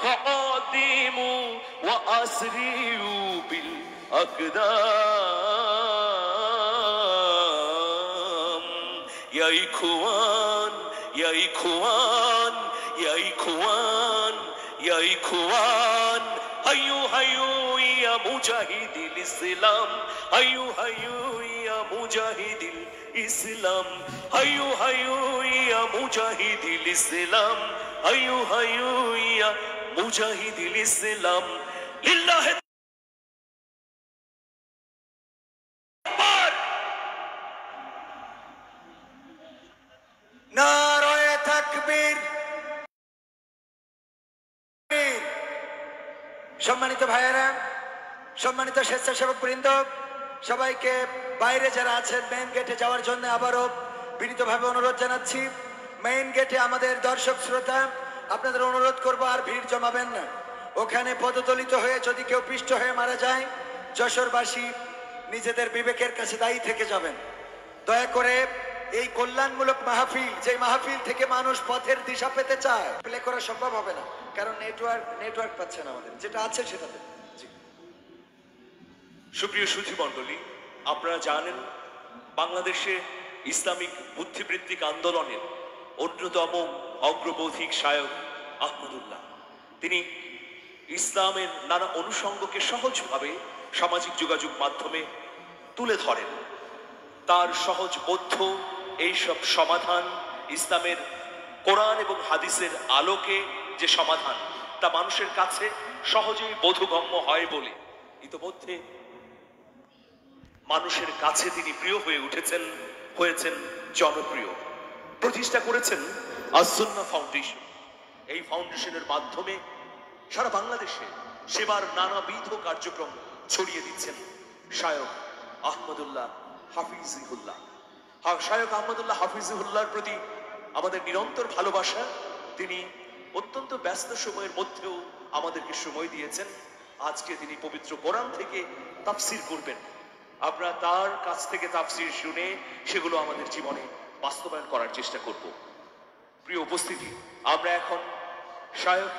فعظموا وأسرعوا بالأقدام يا إخوان يا إخوان يا إخوان يا إخوان هيو هيو يا مجاهد الإسلام هيو هيو يا مجاهد الإسلام هيو هيو يا مجاهد الإسلام هيو هيو يا مجاهد الإسلام لله নারায়ে তাকবীর। সম্মানিত ভাইয়েরা, সম্মানিত স্বেচ্ছাসেবক বৃন্দ, সবাইকে বাইরে যারা আছেন মেইন গেটে যাওয়ার জন্য আবারও বিনীতভাবে অনুরোধ জানাচ্ছি। মেইন গেটে আমাদের দর্শক শ্রোতা, আপনাদের অনুরোধ করব আর ভিড় জমাবেন না। ওখানে পদদলিত হয়ে যদি কেউ পিষ্ট হয়ে মারা যায়, যশোরবাসী নিজেদের বিবেকের কাছে দায়ী থেকে যাবেন। দয়া করে এই কল্যাণমূলক মাহফিল, যে মাহফিল থেকে মানুষ পথের দিশা পেতে চায়, প্লে করা সম্ভব হবে না, কারণ নেটওয়ার্ক পাচ্ছে না আমাদের, যেটা আছে সেটাতে। সুপ্রিয় সুধী মণ্ডলী, আপনারা জানেন বাংলাদেশে ইসলামিক বুদ্ধিবৃত্তিক আন্দোলনের অন্যতম অগ্রপথিক শায়ক আহমদুল্লাহ, তিনি ইসলামের নানা অনুষঙ্গকে সহজভাবে সামাজিক যোগাযোগ মাধ্যমে তুলে ধরেন। তার সহজবোধ্য এইসব সমাধান, ইসলামের কোরআন এবং হাদিসের আলোকে যে সমাধান, তা মানুষের কাছে সহজেই বোধগম্য হয় বলে ইতোমধ্যে মানুষের কাছে তিনি প্রিয় হয়ে উঠেছেন, হয়েছেন জনপ্রিয়। প্রতিষ্ঠা করেছেন আস-সুন্নাহ ফাউন্ডেশন। এই ফাউন্ডেশনের মাধ্যমে সারা বাংলাদেশে সেবার নানাবিধ কার্যক্রম ছড়িয়ে দিচ্ছেন শায়ক আহমদুল্লাহ হাফিজুল্লাহ। শায়ক আহমদুল্লাহ হাফিজুল্লাহর প্রতি আমাদের নিরন্তর ভালোবাসা। তিনি অত্যন্ত ব্যস্ত সময়ের মধ্যেও আমাদেরকে সময় দিয়েছেন। আজকে তিনি পবিত্র কোরআন থেকে তাফসির করবেন। আমরা তার কাছ থেকে তাফসির শুনে সেগুলো আমাদের জীবনে বাস্তবায়ন করার চেষ্টা করব। প্রিয় উপস্থিতি, আমরা এখন শায়ক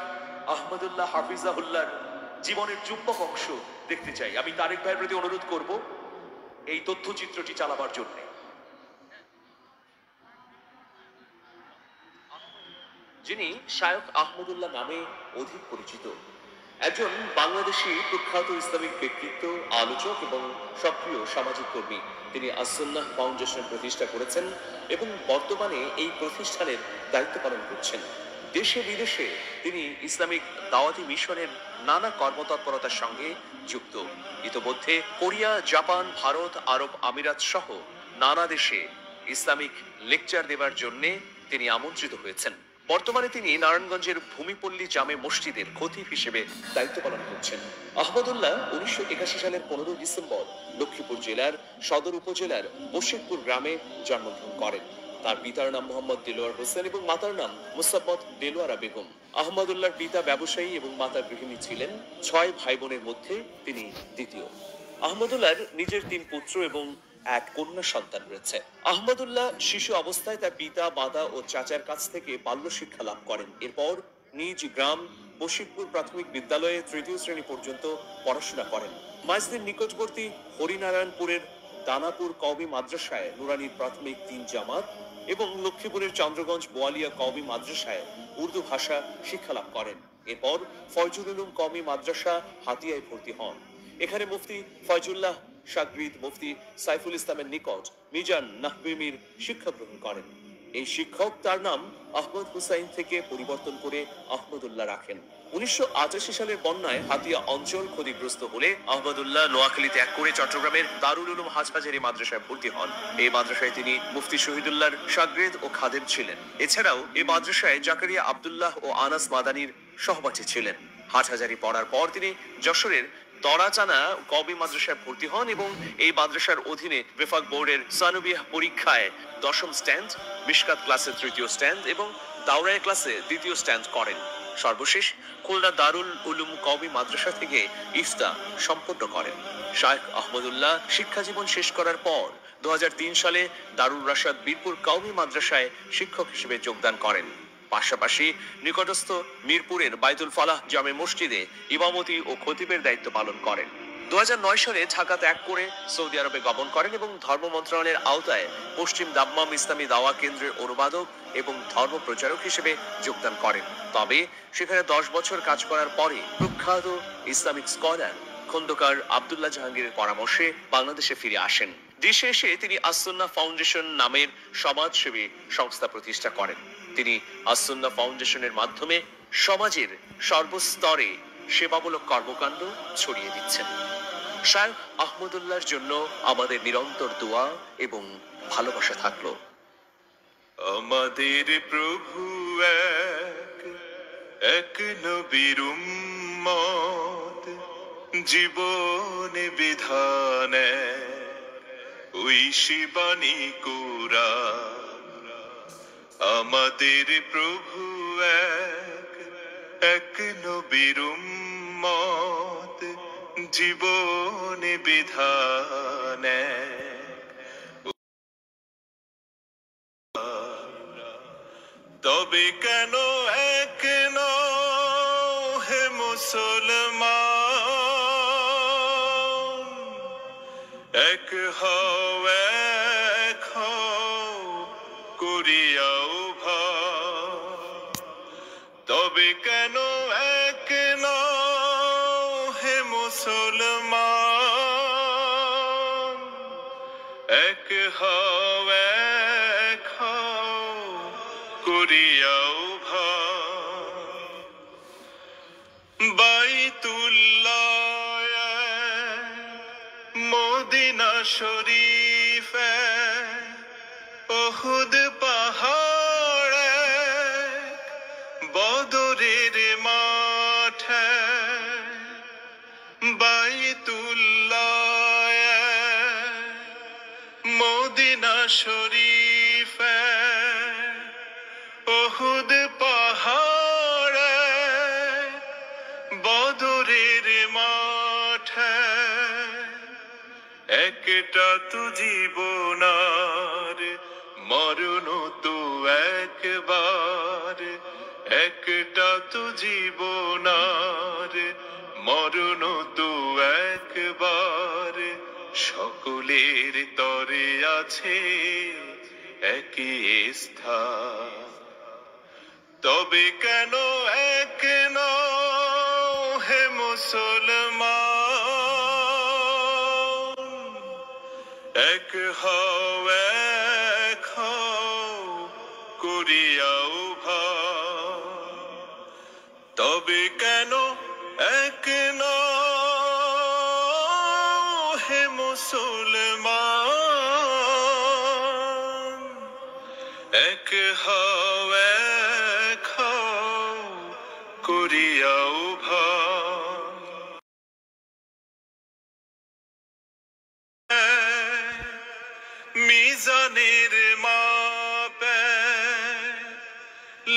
আহমদুল্লাহ হাফিজাহুল্লাহর জীবনের চুম্বক অংশ দেখতে চাই। আমি তারেক ভাইয়ের প্রতি অনুরোধ করব এই তথ্যচিত্রটি চালাবার জন্য। যিনি শায়ক আহমদুল্লাহ নামে অধিক পরিচিত, একজন বাংলাদেশি প্রখ্যাত ইসলামিক ব্যক্তিত্ব, আলোচক এবং সক্রিয় সামাজিক কর্মী। তিনি আস-সুন্নাহ ফাউন্ডেশন প্রতিষ্ঠা করেছেন এবং বর্তমানে এই প্রতিষ্ঠানের দায়িত্ব পালন করছেন। দেশে বিদেশে তিনি ইসলামিক দাওয়াতি মিশনের নানা কর্মতৎপরতার সঙ্গে যুক্ত। ইতোমধ্যে কোরিয়া, জাপান, ভারত, আরব আমিরাত সহ নানা দেশে ইসলামিক লেকচার দেবার জন্য তিনি আমন্ত্রিত হয়েছেন। বর্তমানে তিনি নারায়ণগঞ্জের ভূমিপল্লী জামে মসজিদের খতিব হিসেবে দায়িত্ব পালন করছেন। আহমদুল্লাহ 1981 সালের 15 ডিসেম্বর লক্ষ্মীপুর জেলার সদর উপজেলার বশিরপুর গ্রামে জন্মগ্রহণ করেন। তার পিতার নাম মোহাম্মদ দেলোয়ার হোসেন এবং মাতার নাম মুসাম্মদ দেলোয়ারা বেগম। আহমদুল্লাহর পিতা ব্যবসায়ী এবং মাতা গৃহিণী ছিলেন। 6 ভাই বোনের মধ্যে তিনি দ্বিতীয়। আহমদুল্লাহর নিজের 3 পুত্র এবং এক কন্যা সন্তান রয়েছে। আহমদুল্লাহ শিশু অবস্থায় তার পিতা, মাতা ও চাচার কাছ থেকে বাল্য শিক্ষা লাভ করেন। এরপর নিজ গ্রাম বশিরপুর প্রাথমিক বিদ্যালয়ে 3য় শ্রেণী পর্যন্ত পড়াশোনা করেন। মাইজদির নিকটবর্তী হরিনারায়ণপুরের দানাপুর কওমি মাদ্রাসায় নুরানির প্রাথমিক 3 জামাত এবং লক্ষ্মীপুরের চন্দ্রগঞ্জ বোয়ালিয়া কওমি মাদ্রাসায় উর্দু ভাষা শিক্ষা লাভ করেন। এরপর ফয়জুল উলুম কওমি মাদ্রাসা হাতিয়ায় ভর্তি হন। এখানে মুফতি ফয়জুল্লাহ শাগরিদ মুফতি সাইফুল ইসলামের নিকট মিজান নাহবিমির শিক্ষা গ্রহণ করেন। এই শিক্ষক তার নাম আহমদ হুসাইন থেকে পরিবর্তন করে আহমদুল্লাহ রাখেন। 1985 সালের বন্যায় হাতিয়া অঞ্চল ক্ষতিগ্রস্ত হলে আহমদুল্লাহ নোয়াখালী ত্যাগ করে চট্টগ্রামের দারুল উলুম হাজহাজারী মাদ্রাসায় ভর্তি হন। এই মাদ্রাসায় তিনি মুফতি শহীদুল্লাহর শাগরিদ ও খাদেম ছিলেন। এছাড়াও এই মাদ্রাসায় জাকারিয়া আব্দুল্লাহ ও আনাস মাদানির সহপাঠী ছিলেন। হাটহাজারী পড়ার পর তিনি যশোরের দরাচানা কওমি মাদ্রাসায় ভর্তি হন এবং এই মাদ্রাসার অধীনে ওয়েফাক বোর্ডের সানুবিয়াহ পরীক্ষায় 10ম স্ট্যান্ড, মিশকাত ক্লাসে 3য় স্ট্যান্ড এবং দাওরায়া ক্লাসে 2য় স্ট্যান্ড করেন। সর্বশেষ খুলনা দারুল উলুম কওমি মাদ্রাসা থেকে ইফতা সম্পন্ন করেন। শায়খ আহমদুল্লাহ শিক্ষা জীবন শেষ করার পর 2003 সালে দারুল রাশাদ বীরপুর কওমি মাদ্রাসায় শিক্ষক হিসেবে যোগদান করেন। পাশাপাশি নিকটস্থ মিরপুরের বাইতুল ফালাহ জামে মসজিদে ইমামতি ও খতিবের দায়িত্ব পালন করেন। 2009 সালে ঢাকা ত্যাগ করে সৌদি আরবে গমন করেন এবং ধর্ম মন্ত্রণালয়ের আওতায় পশ্চিম দাম্মাম ইসলামী দাওয়া কেন্দ্রের অনুবাদক এবং ধর্ম প্রচারক হিসেবে যোগদান করেন। তবে সেখানে 10 বছর কাজ করার পরে প্রখ্যাত ইসলামিক স্কলার খন্দকার আব্দুল্লাহ জাহাঙ্গীরের পরামর্শে বাংলাদেশে ফিরে আসেন। দেশে এসে তিনি আস-সুন্নাহ ফাউন্ডেশন নামের সমাজসেবী সংস্থা প্রতিষ্ঠা করেন। তিনি আস-সুন্নাহ ফাউন্ডেশনের মাধ্যমে সমাজের সর্বস্তরে সেবামূলক কর্মকাণ্ড ছড়িয়ে দিচ্ছেন। শায়খ আহমদুল্লাহর জন্য আমাদের নিরন্তর দোয়া এবং ভালোবাসা থাকলো। আমাদের প্রভু এক নবীর উম্মত, জীবন বিধান ওই শিবানী কুরআন। আমাদের প্রভু এক নবীর উম্মত, জীবন বিধান। তবে কেন এক হে মুসলমান, এক হও এক হও করিয়াও ভাই। তবে কেন এক হে মুসলমান, এক হও এক হও করিয়াও ভাই। বাইতুল্লাহ মদিনা শরীফ, উহুদ পাহাড়, বদরের মাঠ। বাইতুল্লাহ মদিনা শরীফ, উহুদ পাহাড়, বদরের মাঠ। একটা তো জীবনার, মরণ তো একবার। একটা তো জীবনার, মরণ তো একবার। সকলের তরে আছে একই স্থান। তবে কেন এক হে মুসলমান, এক হও এক হও করিয়াও ভাই। তবে কেন এক হে মুসলমান, এক হও এক হও করিয়াও ভাই। মিজানের মাপে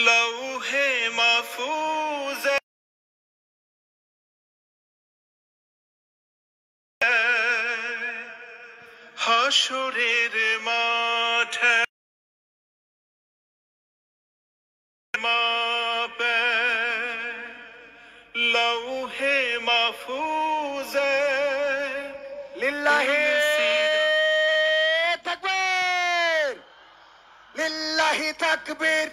লৌহে মাহফুজ, হাসরের মাঠে মাপে লৌহে মাহফুজ। লিল্লাহি তাকবীর, লিল্লাহি তাকবীর।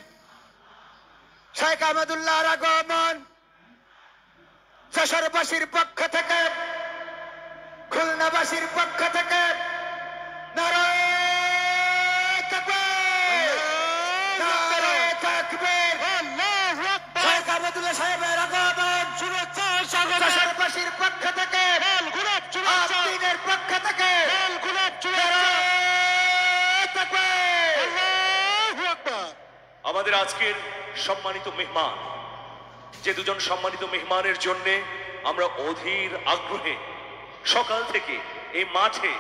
শেখ আহমদুল্লাহর আগমন যশোরবাসীর পক্ষ থেকে, খুলনাবাসীর পক্ষ থেকে নারায়ে তাকবীর, নারায়ে তাকবীর। শেখ আহমদুল্লাহ সাহেবের আগমন শুভেচ্ছা স্বাগত যশোরবাসীর পক্ষ থেকে, আব্দিনের পক্ষ থেকে নারায়ে তাকবীর। আমাদের আজকের সম্মানিত মেহমান, যে দুজন সম্মানিত মেহমানের জন্য আমরা অধীর আগ্রহে সকাল থেকে এই মাঠে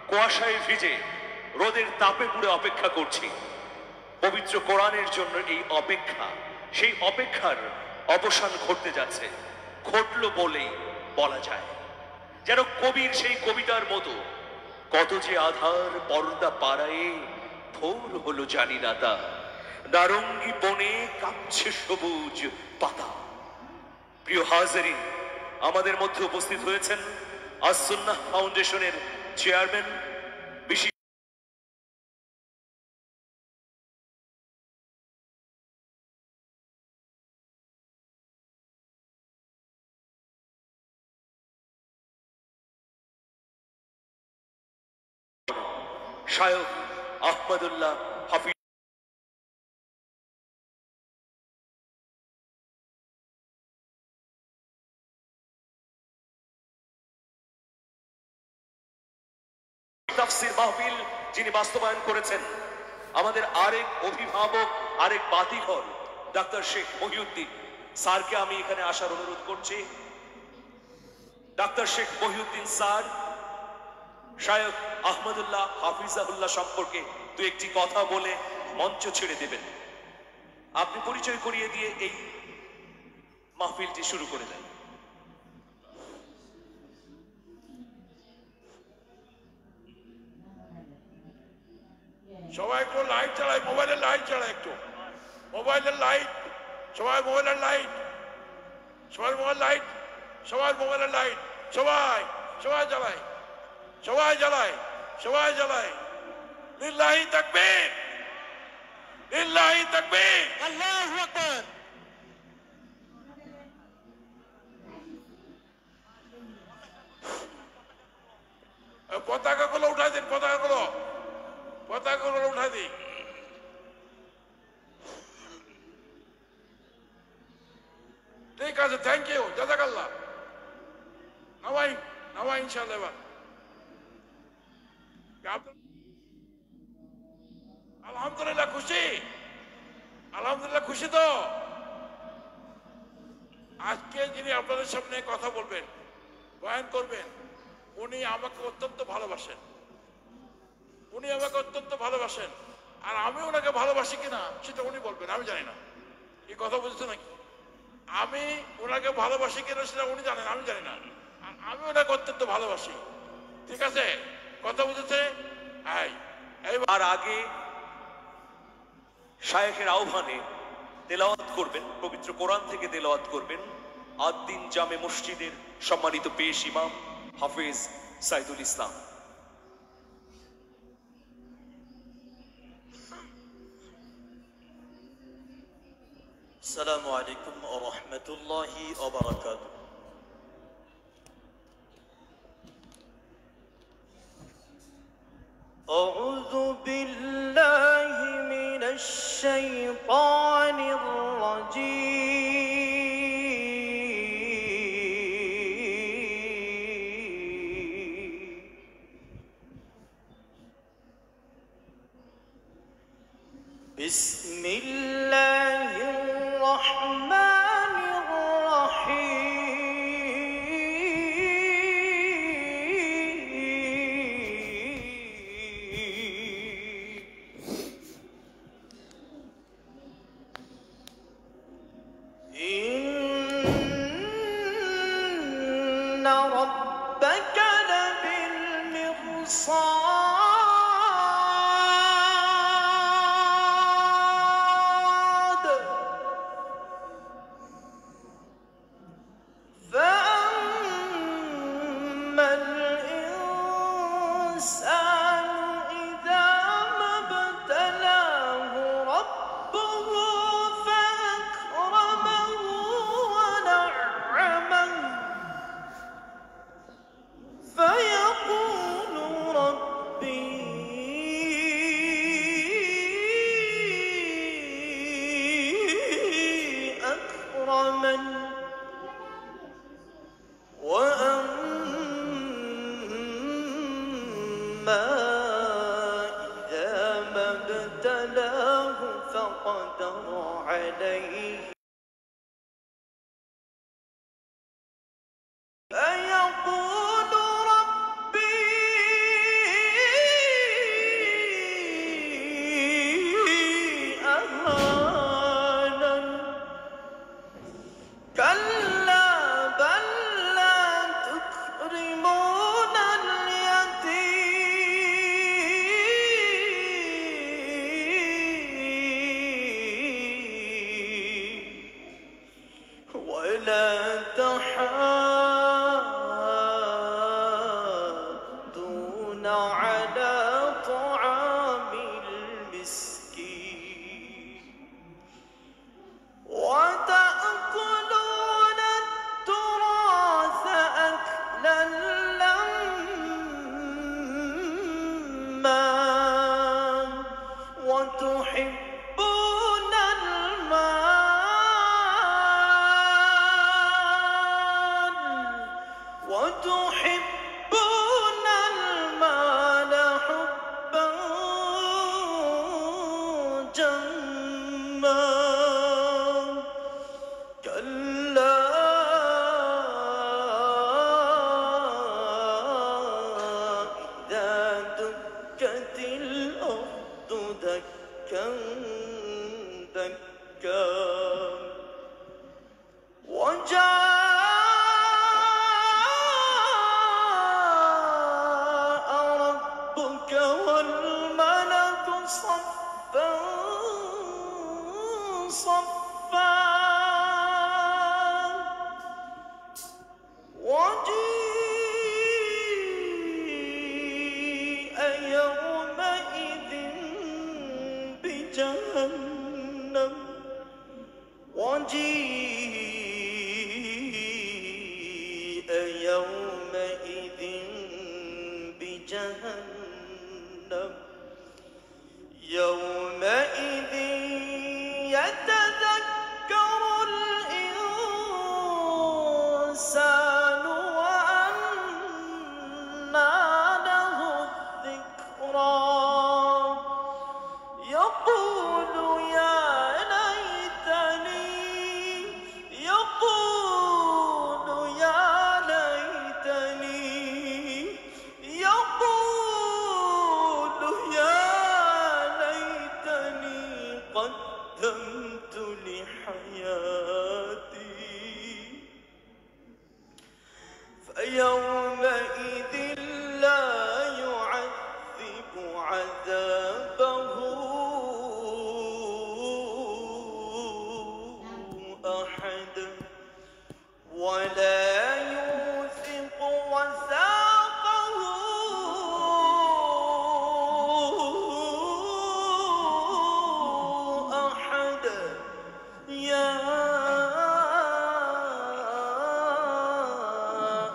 কুয়াশায় ভিজে রোদের তাপে পুড়ে অপেক্ষা করছি। পবিত্র কোরআনের জন্য এই অপেক্ষা, সেই অপেক্ষার অবসান ঘটতে যাচ্ছে। ঘটলো বলেই বলা যায়, যেন কবির সেই কবিতার মতো, কত যে আধার পর্দা পাড়ায়ে ভোর হলো জানি না তা। নারঙ্গী বনে কাঁপছে সবুজ পাতা। প্রিয় হাজারিন, আমাদের মধ্যে উপস্থিত হয়েছেন আস-সুন্নাহ ফাউন্ডেশনের চেয়ারম্যান বিশিষ্ট শায়খ আহমদুল্লাহ হাফিজ। তাফসীর মাহফিল যিনি বাস্তবায়ন করেছেন, আমাদের আরেক অভিভাবক, আরেক বাতিঘর ডাক্তার শেখ মহিউদ্দিন স্যারকে আমি এখানে আসার অনুরোধ করছি। ডাক্তার শেখ মহিউদ্দিন স্যার শায়খ আহমদুল্লাহ হাফিজাহুল্লাহ সম্পর্কে দু একটি কথা বলে মঞ্চ ছেড়ে দেবেন। আপনি পরিচয় করিয়ে দিয়ে এই মাহফিলটি শুরু করে দেন। সবাই একটু লাইট চালায়, মোবাইলের লাইট চালায়, একটু মোবাইলের লাইট, সবাই মোবাইলের লাইট, সবাই মোবাইল লাইট, সবাই মোবাইলের লাইট, সবাই সবাই জ্বালায়, সবাই জ্বালায়, সবাই জ্বালায়। লিল্লাহি তাকবীর, লিল্লাহি তাকবীর, আল্লাহু আকবার। পতাকাগুলো উঠাই দিন, পতাকাগুলো উঠাই দিই। ঠিক আছে, থ্যাংক ইউ, জাযাকাল্লাহ। নামাই ইনশাআল্লাহ। এবার আলহামদুলিল্লাহ খুশি, আলহামদুলিল্লাহ খুশি তো। আজকে যিনি আপনাদের সামনে কথা বলবেন, বয়ান করবেন, উনি আমাকে অত্যন্ত ভালোবাসেন, উনি আমাকে অত্যন্ত ভালোবাসেন। আর আমি ওনাকে ভালোবাসি কিনা সেটা উনি বলবেন, আমি জানি না। এই কথা বুঝতে নাকি? আমি ওনাকে ভালোবাসি কিনা সেটা উনি জানেন, আমি জানি না। আর আমি ওনাকে অত্যন্ত ভালোবাসি। ঠিক আছে, কথা বুঝেছে? আর আগে শায়েখের আহ্বানে তেলাওয়াত করবেন, পবিত্র কোরআন থেকে তেলাওয়াত করবেন আদ-দ্বীন জামে মসজিদের সম্মানিত পেশ ইমাম হাফেজ সাইদুল ইসলাম। السلام عليكم ورحمة الله وبركاته. أعوذ بالله من الشيطان الرجيم. بسم الله الرحمن الرحيم. إن ربك لبالمرصاد. فأما الإنسان إذا ما ابتلاه ربه فأكرمه ونعمه فيقول ربي أكرمن. وأما إذا ما ابتلاه فقدر عليه فيقول ربي أهانن. كلا بل لا تكرمون اليتيم ولا تحاضون على طعام المسكين وتأكلون التراث أكلا لما وتحبون المال حبا جما كلا إذا دكت الأرض دكا دكا وجاء ربك والملك صفا صفا وجيء يومئذ بجهنم وجيء يومئذ بجهنم يومئذ يتذكر الإنسان وأنى له الذكرى يقول يا ليتني يقول يا ليتني يقول يا ليتني قدمت لحياتي فيومئذ لا يعذب عذابه أحد ولا يوثق وثاقه أحد يا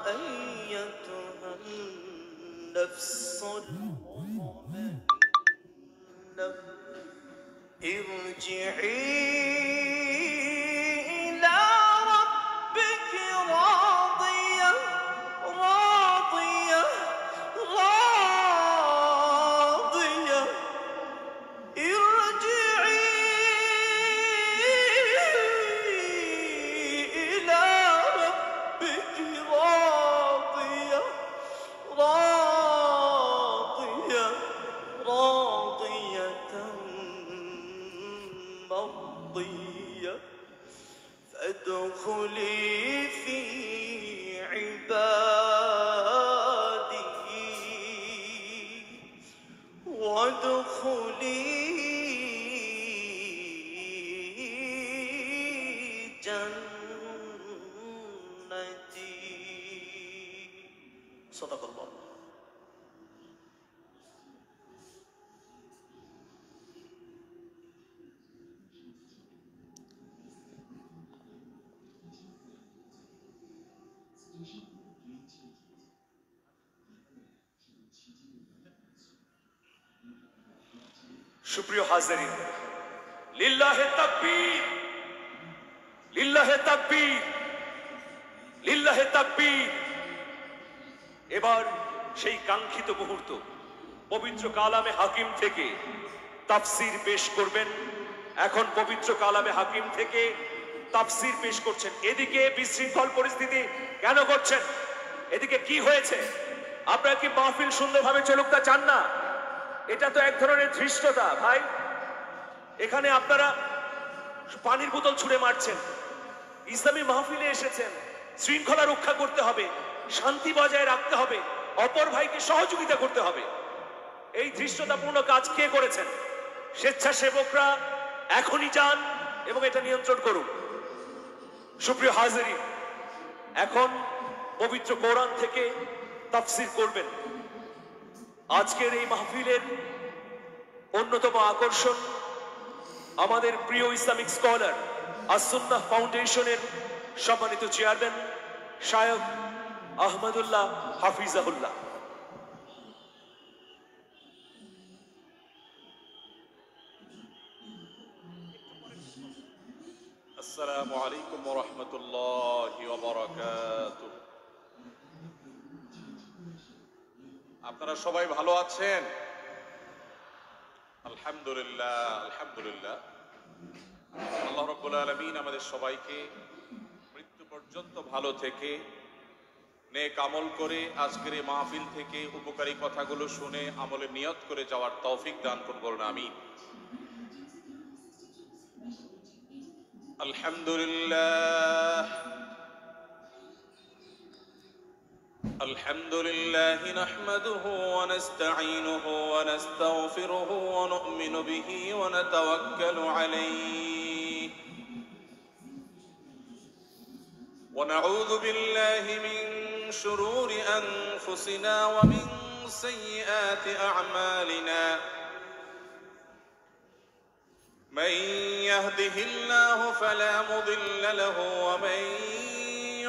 أيتها النفس المطمئنة ارجعي إلى ربك راضية راضية راضية ارجعي إلى ربك راضية راضية راضية مرضية فادخلي في عبادي وادخلي جنتي صدق الله সুপ্রিয় হাজিরিন, লিল্লাহে তাকবীর, লিল্লাহে তাকবীর, লিল্লাহে তাকবীর। এবার সেই কাঙ্ক্ষিত মুহূর্ত, পবিত্র কালামে হাকিম থেকে তাফসীর পেশ করবেন। এখন পবিত্র কালামে হাকিম থেকে তাফসীর পেশ করছেন। এদিকে বিশৃঙ্খল পরিস্থিতি কেন করছেন? এদিকে কি হয়েছে? আপনারা কি মাহফিল সুন্দরভাবে চলুক তা চান না? এটা তো এক ধরনের ধৃষ্টতা ভাই। এখানে আপনারা পানির বোতল ছুঁড়ে মারছেন। ইসলামী মাহফিলে এসেছেন, শৃঙ্খলা রক্ষা করতে হবে, শান্তি বজায় রাখতে হবে, অপর ভাইকে সহযোগিতা করতে হবে। এই ধৃষ্টতাপূর্ণ কাজ কে করেছেন? স্বেচ্ছাসেবকরা এখনই যান এবং এটা নিয়ন্ত্রণ করুন। সুপ্রিয় হাজিরিন, এখন পবিত্র কোরআন থেকে তাফসীর করবেন। আজকের এই মাহফিলের অন্যতম আকর্ষণ আমাদের প্রিয় ইসলামিক স্কলার আস-সুন্নাহ ফাউন্ডেশনের সম্মানিত চেয়ারম্যান শায়খ আহমদুল্লাহ হাফিজাহুল্লাহ। আসসালামু আলাইকুম ওয়া রাহমাতুল্লাহি ওয়া বারাকাতুহু। আপনারা সবাই ভালো আছেন? আলহামদুলিল্লাহ, আলহামদুলিল্লাহ। আল্লাহ রাব্বুল আলামিন আমাদের সবাইকে মৃত্যু পর্যন্ত ভালো থেকে নেক আমল করে আজকের এই মাহফিল থেকে উপকারী কথাগুলো শুনে আমলে নিয়ত করে যাওয়ার তৌফিক দান করুন, আমিন। আলহামদুলিল্লাহ الحمد لله نحمده ونستعينه ونستغفره ونؤمن به ونتوكل عليه ونعوذ بالله من شرور أنفسنا ومن سيئات أعمالنا من يهده الله فلا مضل له ومن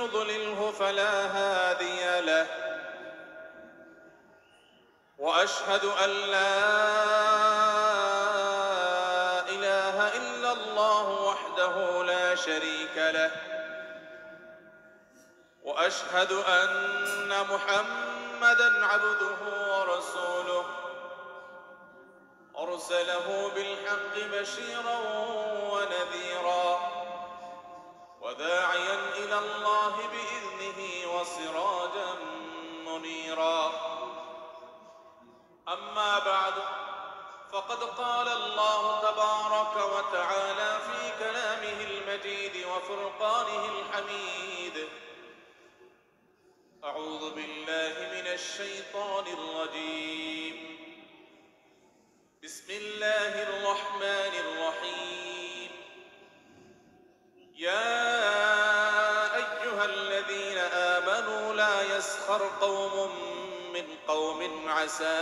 يضلله فلا هادي له وأشهد أن لا إله إلا الله وحده لا شريك له وأشهد أن محمدا عبده ورسوله أرسله بالحق بشيرا ونذيرا وداعيا إلى الله بإذنه وسراجا منيرا أما بعد فقد قال الله تبارك وتعالى في كلامه المجيد وفرقانه الحميد أعوذ بالله من الشيطان الرجيم بسم الله الرحمن الرحيم يا أيها الذين آمنوا لا يسخر قوم من قوم عسى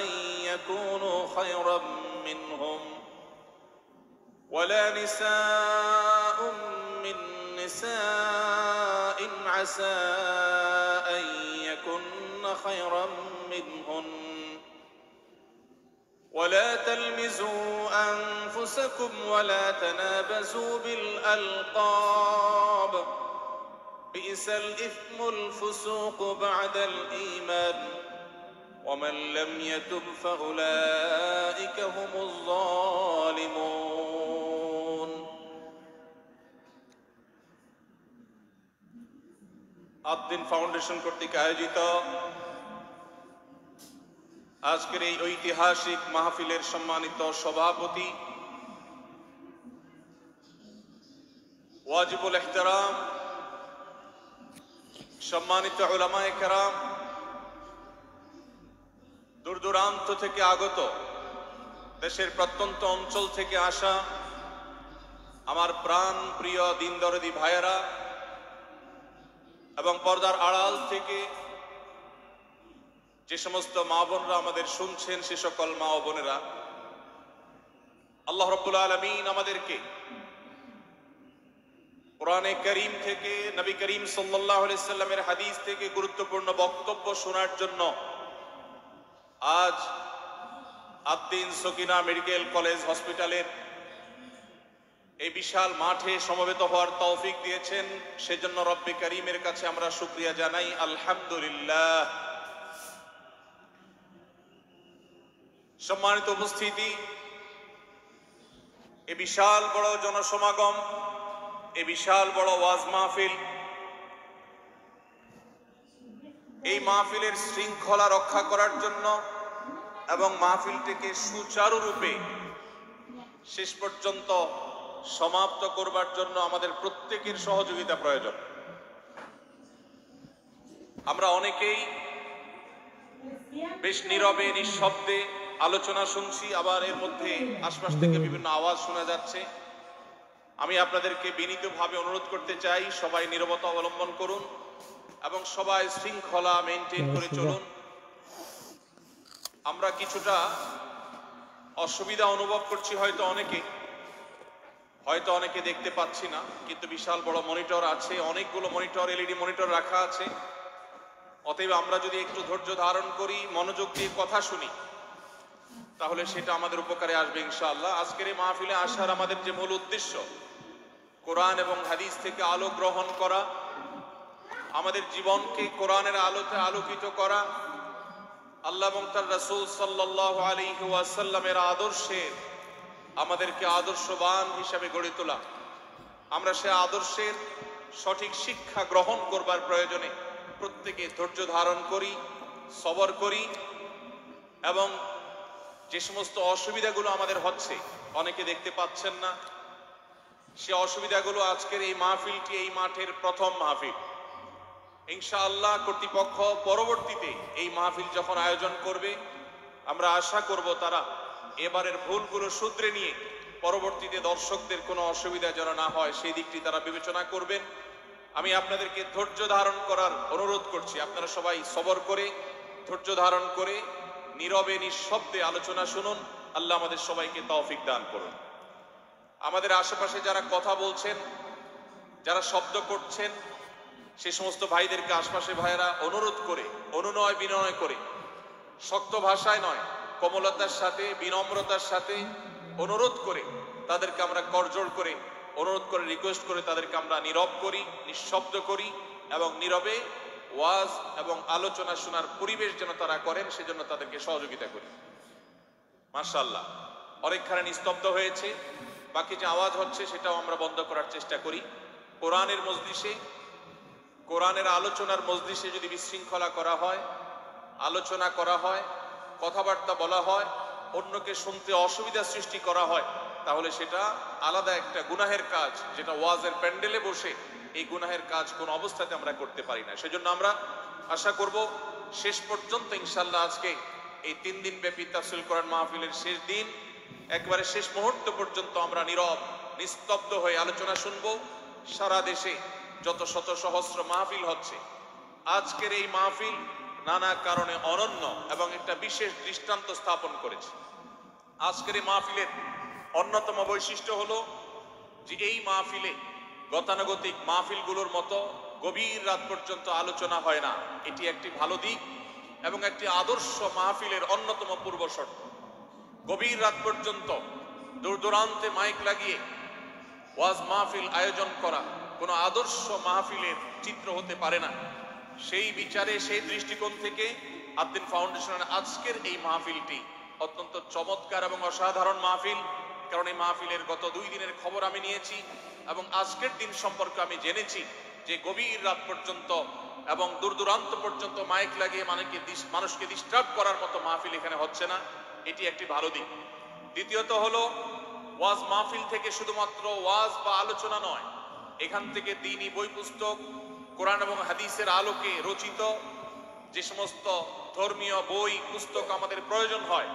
أن يكونوا خيرا منهم ولا نساء من نساء عسى أن يكن خيرا منهن ولا تلمزوا أنفسكم ولا تنابزوا بالألقاب بئس الإثم الفسوق بعد الإيمان ومن لم يتب فأولئك هم الظالمون আদ্দিন ফাউন্ডেশন কর্তৃক আয়োজিত আজকের এই ঐতিহাসিক মাহফিলের সম্মানিত সভাপতি ওয়াজিবুল ইহতিরাম সম্মানিত উলামায়ে কেরাম, দূর দূরান্ত থেকে আগত, দেশের প্রত্যন্ত অঞ্চল থেকে আসা আমার প্রাণ প্রিয় দিন দরদি ভাইয়েরা এবং পর্দার আড়াল থেকে যে সমস্ত মা বোনরা আমাদের শুনছেন, সে সকল মা ও বোনেরা, আল্লাহ রাব্বুল আলামিন আমাদেরকে কোরআনে কারীম থেকে, নবী করিম সাল্লাল্লাহু আলাইহি সাল্লামের হাদিস থেকে গুরুত্বপূর্ণ বক্তব্য শোনার জন্য আজ আদ্দিন সকিনা মেডিকেল কলেজ হসপিটালের এই বিশাল মাঠে সমবেত হওয়ার তৌফিক দিয়েছেন। সেজন্য রব্বে কারীমের কাছে আমরা শুকরিয়া জানাই, আলহামদুলিল্লাহ। সম্মানিত উপস্থিতি, এ বিশাল বড় জনসমাগম, এ বিশাল বড় ওয়াজ মাহফিল, এই মাহফিলের শৃঙ্খলা রক্ষা করার জন্য এবং মাহফিলটিকে সুচারুরূপে শেষ পর্যন্ত সমাপ্ত করবার জন্য আমাদের প্রত্যেকের সহযোগিতা প্রয়োজন। আমরা অনেকেই বেশ নীরবে নিঃশব্দে আলোচনা শুনছি, আবার এর মধ্যে আশপাশ থেকে বিভিন্ন আওয়াজ শোনা যাচ্ছে। আমি আপনাদেরকে বিনীতভাবে অনুরোধ করতে চাই, সবাই নীরবতা অবলম্বন করুন এবং সবাই শৃঙ্খলা মেনটেন করে চলুন। আমরা কিছুটা অসুবিধা অনুভব করছি, হয়তো অনেকে দেখতে পাচ্ছি না, কিন্তু বিশাল বড় মনিটর আছে, অনেকগুলো মনিটর, এলইডি মনিটর রাখা আছে। অতএব আমরা যদি একটু ধৈর্য ধারণ করি, মনোযোগ দিয়ে কথা শুনি, তাহলে সেটা আমাদের উপকারে আসবে ইনশাআল্লাহ। আজকের এই মাহফিলে আসার আমাদের যে মূল উদ্দেশ্য, কোরআন এবং হাদিস থেকে আলো গ্রহণ করা, আমাদের জীবনকে কোরআনের আলোতে আলোকিত করা, আল্লাহ এবং তার রাসূল সাল্লাল্লাহু আলাইহি ওয়াসাল্লামের আদর্শের আমাদেরকে আদর্শবান হিসাবে গড়ে তোলা। আমরা সে আদর্শের সঠিক শিক্ষা গ্রহণ করবার প্রয়োজনে প্রত্যেকে ধৈর্য ধারণ করি, সবর করি এবং যে সমস্ত অসুবিধাগুলো আমাদের হচ্ছে, অনেকে দেখতে পাচ্ছেন না, সে অসুবিধাগুলো আজকের এই মাহফিলটি এই মাঠের প্রথম মাহফিল। ইনশাআল্লাহ কর্তৃপক্ষ পরবর্তীতে এই মাহফিল যখন আয়োজন করবে, আমরা আশা করব তারা এবারের ভুলগুলো শুধরে নিয়ে পরবর্তীতে দর্শকদের কোনো অসুবিধা যেন না হয় সেই দিকটি তারা বিবেচনা করবেন। আমি আপনাদেরকে ধৈর্য ধারণ করার অনুরোধ করছি। আপনারা সবাই সবর করে, ধৈর্য ধারণ করে, নীরবে নিঃশব্দে আলোচনা শুনুন। আল্লাহ আমাদের সবাইকে তৌফিক দান করুন। আমাদের আশেপাশে যারা কথা বলছেন, যারা শব্দ করছেন, সে সমস্ত ভাইদেরকে আশপাশে ভাইয়েরা অনুরোধ করে, অনুনয় বিনয় করে, শক্ত ভাষায় নয়, কোমলতার সাথে, বিনম্রতার সাথে অনুরোধ করে তাদেরকে আমরা করজোড় করে, অনুরোধ করে, রিকোয়েস্ট করে তাদেরকে আমরা নীরব করি, নিঃশব্দ করি এবং নীরবে ওয়াজ এবং আলোচনা শোনার পরিবেশ যেন তারা করেন, সেজন্য তাদেরকে সহযোগিতা করি। মাশাআল্লাহ, অনেকখানি নিস্তব্ধ হয়েছে, বাকি যে আওয়াজ হচ্ছে সেটাও আমরা বন্ধ করার চেষ্টা করি। কোরআনের মজলিসে, কোরআনের আলোচনার মজলিসে যদি বিশৃঙ্খলা করা হয়, আলোচনা করা হয়, কথাবার্তা বলা হয়, অন্যকে শুনতে অসুবিধা সৃষ্টি করা হয়, তাহলে সেটা আলাদা একটা গুনাহের কাজ, যেটা ওয়াজের প্যান্ডেলে বসে এই গুনাহের কাজ কোন অবস্থাতে আমরা করতে পারি না। সেজন্য আমরা আশা করব শেষ পর্যন্ত ইনশাআল্লাহ আজকে এই 3 দিন ব্যাপী তাফসীরুল কোরআন মাহফিলের শেষ দিন, একবারে শেষ মুহূর্ত পর্যন্ত আমরা নীরব নিস্তব্ধ হয়ে আলোচনা শুনব। সারা দেশে যত শত সহস্র মাহফিল হচ্ছে, আজকের এই মাহফিল নানা কারণে অনন্য এবং একটা বিশেষ দৃষ্টান্ত স্থাপন করেছে। আজকের এই মাহফিলের অন্যতম বৈশিষ্ট্য হলো যে এই মাহফিলে গতানুগতিক মাহফিলগুলোর মতো গভীর রাত পর্যন্ত আলোচনা হয় না। এটি একটি ভালো দিক এবং একটি আদর্শ মাহফিলের অন্যতম পূর্ব শর্ত। গভীর রাত পর্যন্ত দূর দূরান্তে মাইক লাগিয়ে ওয়াজ মাহফিল আয়োজন করা কোনো আদর্শ মাহফিলের চিত্র হতে পারে না। সেই বিচারে, সেই দৃষ্টিকোণ থেকে আদ্দিন ফাউন্ডেশনের আজকের এই মাহফিলটি অত্যন্ত চমৎকার এবং অসাধারণ মাহফিল। কারণ এই মাহফিলের গত 2 দিনের খবর আমি নিয়েছি এবং আজকের দিন সম্পর্কে আমি জেনেছি যে গভীর রাত পর্যন্ত এবং দূর দূরান্ত পর্যন্ত মাইক লাগিয়ে মানুষকে ডিস্টার্ব করার মতো মাহফিল এখানে হচ্ছে না। এটি একটি ভালো দিক। দ্বিতীয়ত হলো, ওয়াজ মাহফিল থেকে শুধুমাত্র ওয়াজ বা আলোচনা নয়, এখান থেকে দ্বীনি বই পুস্তক, কোরআন এবং হাদিসের আলোকে রচিত যে সমস্ত ধর্মীয় বই পুস্তক আমাদের প্রয়োজন হয়,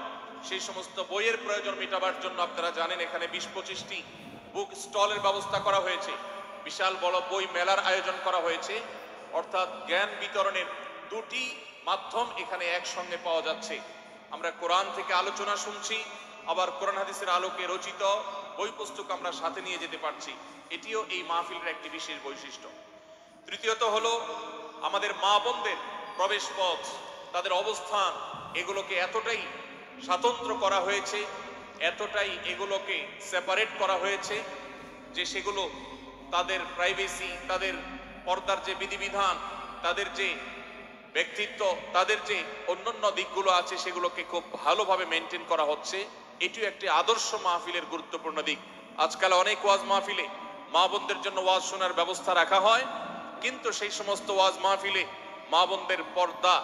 সেই সমস্ত বইয়ের প্রয়োজন মেটাবার জন্য আপনারা জানেন এখানে 20-25টি বুক স্টলের ব্যবস্থা করা হয়েছে। বিশাল বড় বই মেলার আয়োজন করা হয়েছে। অর্থাৎ জ্ঞান বিতরণের 2টি মাধ্যম এখানে একসঙ্গে পাওয়া যাচ্ছে। আমরা কোরআন থেকে আলোচনা শুনছি, আবার কোরআন হাদিসের আলোকে রচিত বই পুস্তক আমরা সাথে নিয়ে যেতে পারছি। এটিও এই মাহফিলের একটি বিশেষ বৈশিষ্ট্য। তৃতীয়ত হলো, আমাদের মা বোনদের প্রবেশ পথ, তাদের অবস্থান, এগুলোকে এতটাই স্বতন্ত্র করা হয়েছে, এতটাই এগুলোকে সেপারেট করা হয়েছে যে সেগুলো তাদের প্রাইভেসি, তাদের পর্দার যে বিধিবিধান, তাদের যে ব্যক্তিত্ব, তাদের যে অন্যান্য দিকগুলো আছে সেগুলোকে খুব ভালোভাবে মেনটেন করা হচ্ছে। এটিও একটি আদর্শ মাহফিলের গুরুত্বপূর্ণ দিক। আজকাল অনেক ওয়াজ মাহফিলে মা বোনদের জন্য ওয়াজ শোনার ব্যবস্থা রাখা হয়, কিন্তু সেই সমস্ত ওয়াজ মাহফিলে মা বোনদের পর্দা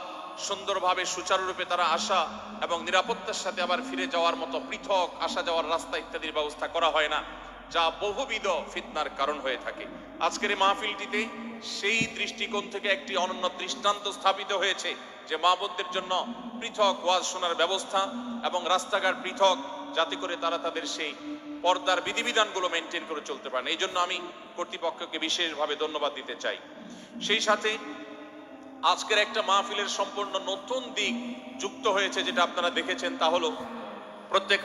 সুন্দরভাবে সুচারুরূপে তারা আসা এবং নিরাপত্তার সাথে আবার ফিরে যাওয়ার মতো পৃথক আসা যাওয়ার রাস্তা ইত্যাদির ব্যবস্থা করা হয় না, যা বহুবিধ ফিতনার কারণ হয়ে থাকে। আজকের এই মাহফিলটিতে সেই দৃষ্টিকোণ থেকে একটি অনন্য দৃষ্টান্ত স্থাপিত হয়েছে যে মা বোনদের জন্য পৃথক ওয়াজ শোনার ব্যবস্থা এবং রাস্তাঘাট পৃথক, যাতে করে তারা তাদের সেই পর্দার বিধিবিধানগুলো মেনটেন করে চলতে পারেন। এই জন্য আমি কর্তৃপক্ষকে বিশেষভাবে ধন্যবাদ দিতে চাই। সেই সাথে আজকের একটা মাহফিলের সম্পূর্ণ নতুন দিক যুক্ত হয়েছে, যেটা আপনারা দেখেছেন, তা হলো প্রত্যেক